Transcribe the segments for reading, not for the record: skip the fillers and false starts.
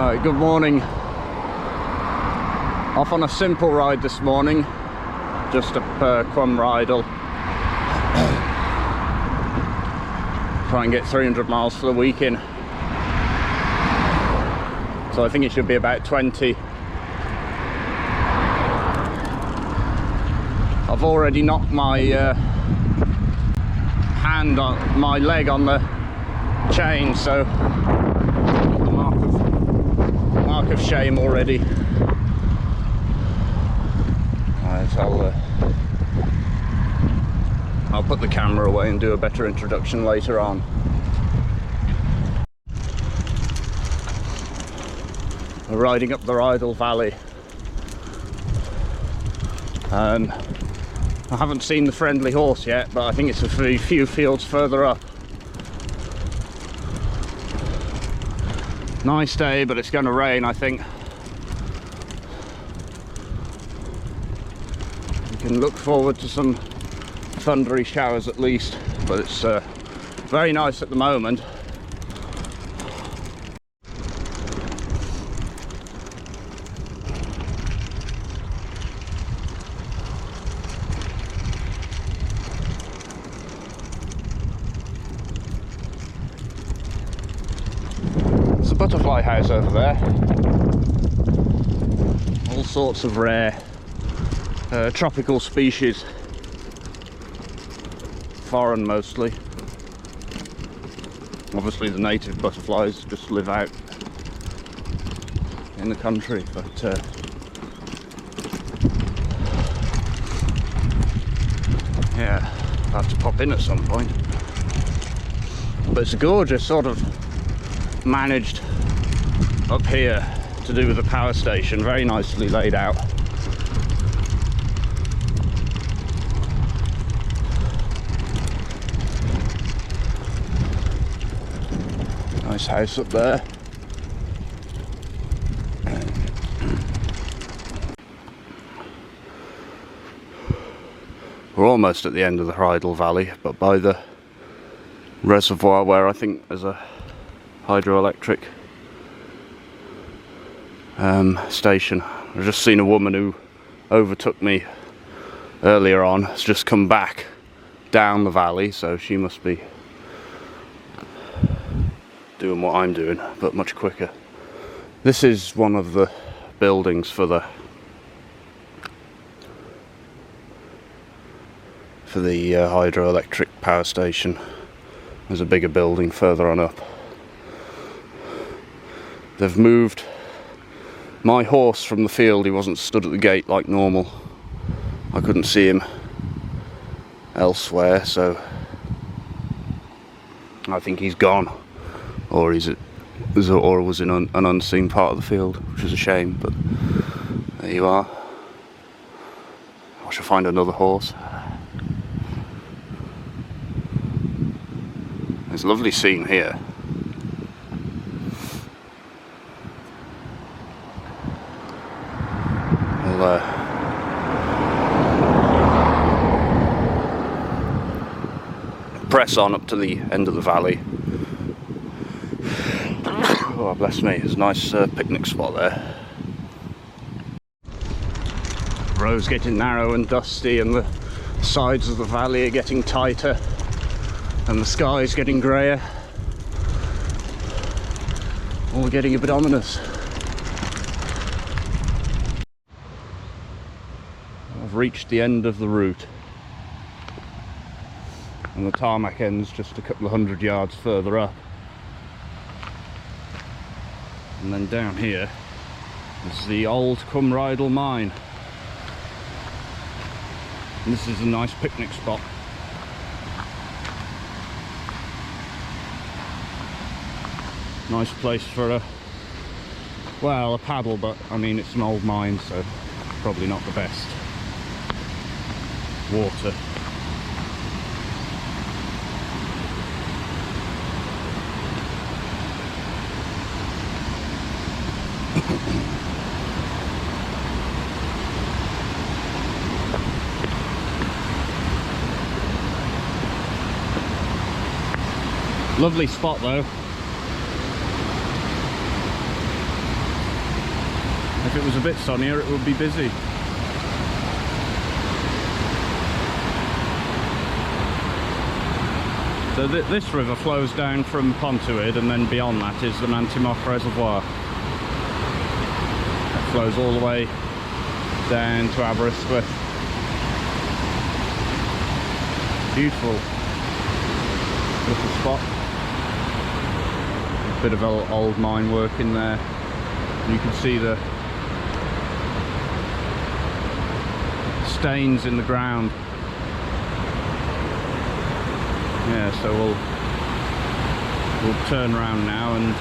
Alright, good morning. Off on a simple ride this morning, just up Cwmrheidol. Try and get 300 miles for the weekend. So I think it should be about 20. I've already knocked my hand on my leg on the chain, so got the mark of shame already. Right, I'll put the camera away and do a better introduction later on. We're riding up the Rheidol Valley. I haven't seen the friendly horse yet, but I think it's a few fields further up. Nice day, but it's going to rain, I think. You can look forward to some thundery showers at least, but it's very nice at the moment. Butterfly house over there. All sorts of rare tropical species, foreign mostly. Obviously the native butterflies just live out in the country, but yeah, I'll have to pop in at some point. But it's a gorgeous sort of managed up here to do with the power station, very nicely laid out. Nice house up there. We're almost at the end of the Rheidol Valley, but by the reservoir where I think there's a hydroelectric station. I've just seen a woman who overtook me earlier on, has just come back down the valley, so she must be doing what I'm doing, but much quicker. This is one of the buildings for the hydroelectric power station. There's a bigger building further on up. They've moved my horse from the field. He wasn't stood at the gate like normal. I couldn't see him elsewhere, so I think he's gone, or was in an unseen part of the field, which is a shame, but there you are. I shall find another horse. There's a lovely scene here. Press on up to the end of the valley. Oh, bless me, there's a nice picnic spot there. The road's getting narrow and dusty, and the sides of the valley are getting tighter, and the sky's getting greyer. All getting a bit ominous. I've reached the end of the route, and the tarmac ends just a couple of 100 yards further up. And then down here is the old Cwmrheidol mine. And this is a nice picnic spot. Nice place for a paddle, but I mean it's an old mine, so probably not the best water. Lovely spot though. If it was a bit sunnier, it would be busy. So this river flows down from Pontuid, and then beyond that is the Mantimoch Reservoir. It flows all the way down to Aberystwyth. Beautiful little spot. A bit of old mine work in there. And you can see the stains in the ground. Yeah, so we'll turn around now and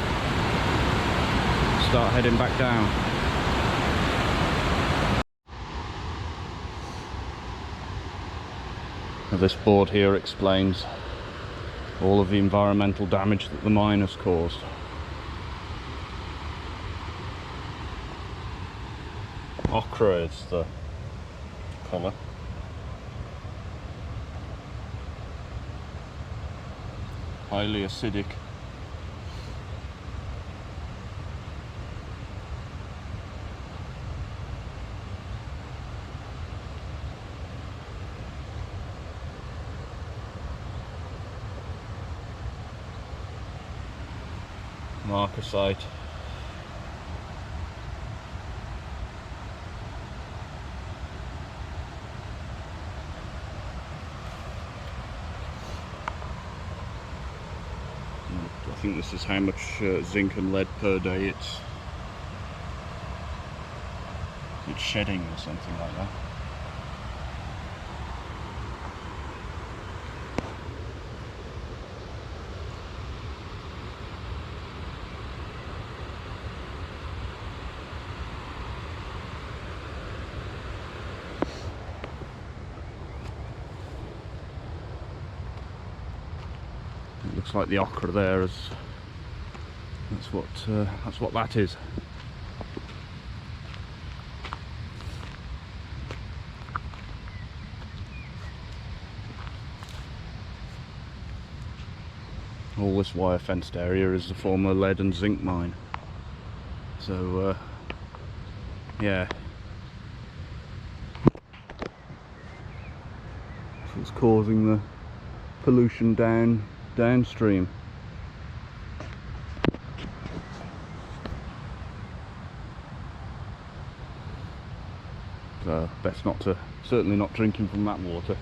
start heading back down. Now this board here explains all of the environmental damage that the mine has caused. Ochre is the colour. Highly acidic. Marcasite. I think this is how much zinc and lead per day it's shedding or something like that. It looks like the ochre there is. That's what that is. All this wire fenced area is the former lead and zinc mine. So yeah, so it's causing the pollution downstream. So best not to, certainly not drinking from that water.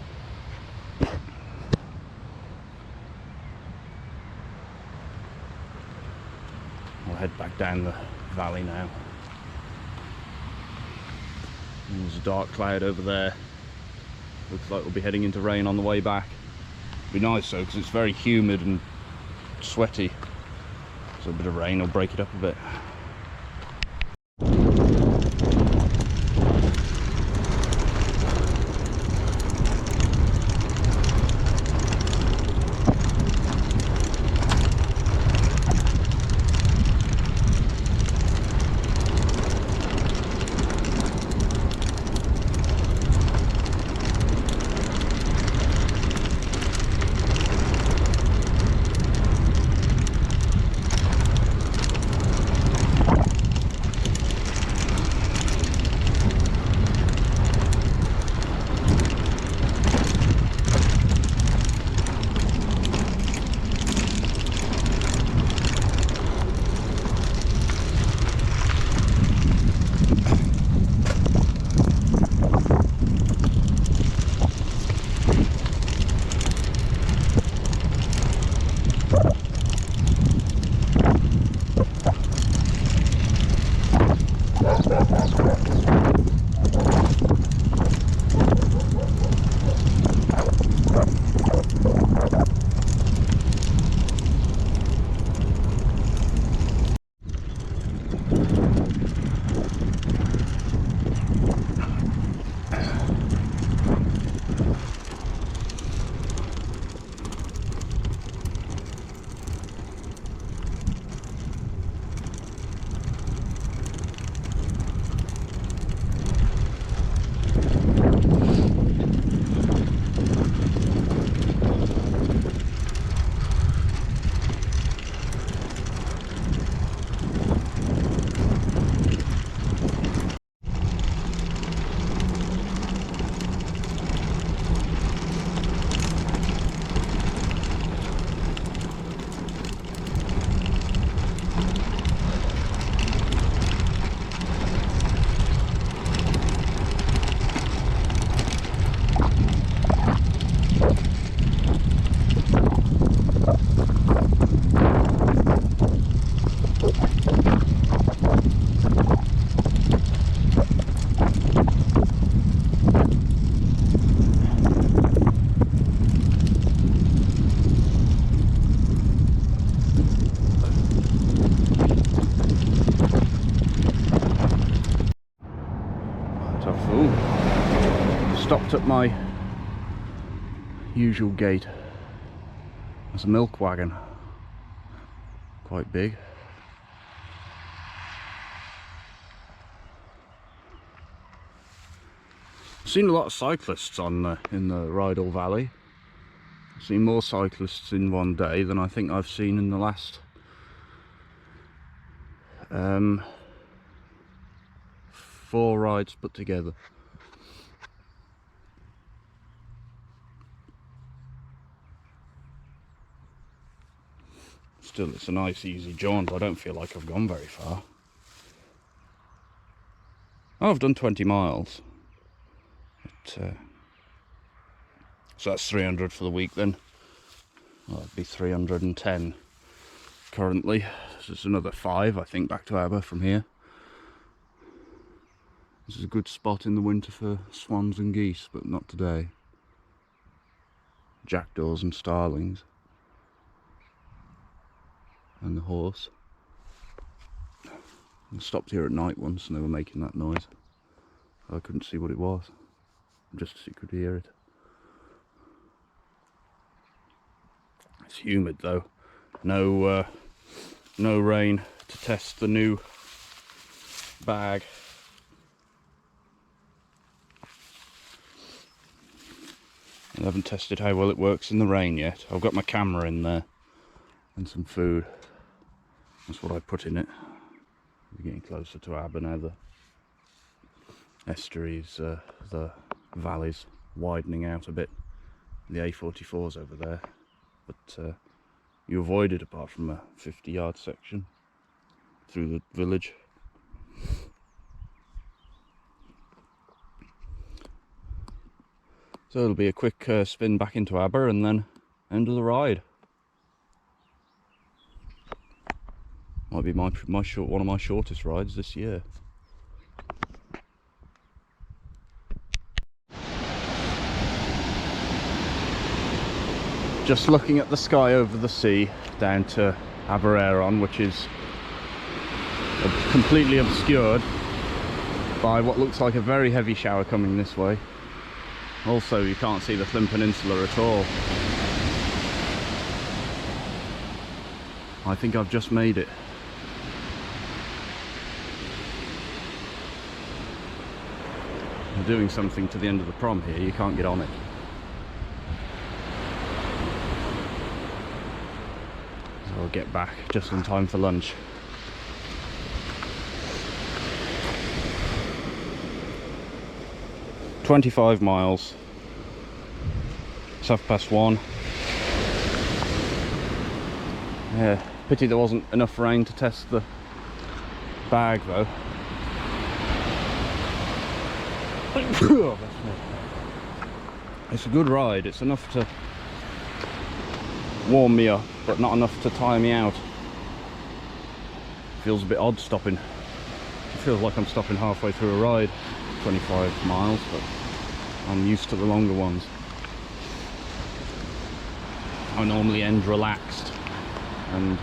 We'll head back down the valley now. And there's a dark cloud over there. Looks like we'll be heading into rain on the way back. Be nice though, because it's very humid and sweaty, so a bit of rain will break it up a bit. at my usual gate. There's a milk wagon, quite big. I've seen a lot of cyclists in the Rheidol Valley. I've seen more cyclists in one day than I think I've seen in the last 4 rides put together. Still, it's a nice easy jaunt. I don't feel like I've gone very far. Oh, I've done 20 miles. But, so that's 300 for the week then. Well, that'd be 310 currently. So it's another 5, I think, back to Aber from here. This is a good spot in the winter for swans and geese, but not today. Jackdaws and starlings. And the horse. I stopped here at night once and they were making that noise. I couldn't see what it was, just as you could hear it. It's humid though. No rain to test the new bag. I haven't tested how well it works in the rain yet. I've got my camera in there and some food. That's what I put in it. We're getting closer to Aber now. The estuaries, the valleys widening out a bit. The A44's over there, but you avoid it apart from a 50-yard section through the village. So it'll be a quick spin back into Aber and then end of the ride. Might be one of my shortest rides this year. Just looking at the sky over the sea down to Abereiron, which is completely obscured by what looks like a very heavy shower coming this way. Also, you can't see the Flynn Peninsula at all. I think I've just made it. I'm doing something to the end of the prom here, you can't get on it. So I'll get back just in time for lunch. "25 miles. It's 1:30. Yeah, pity there wasn't enough rain to test the bag though. It's a good ride. It's enough to warm me up, but not enough to tire me out. Feels a bit odd stopping. It feels like I'm stopping halfway through a ride. 25 miles, but I'm used to the longer ones. I normally end relaxed, and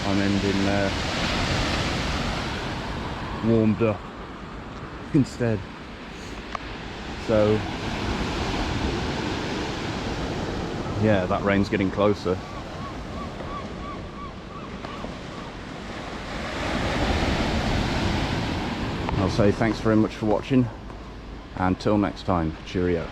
I'm ending warmed up instead. So yeah, that rain's getting closer. I'll say thanks very much for watching, and till next time, cheerio.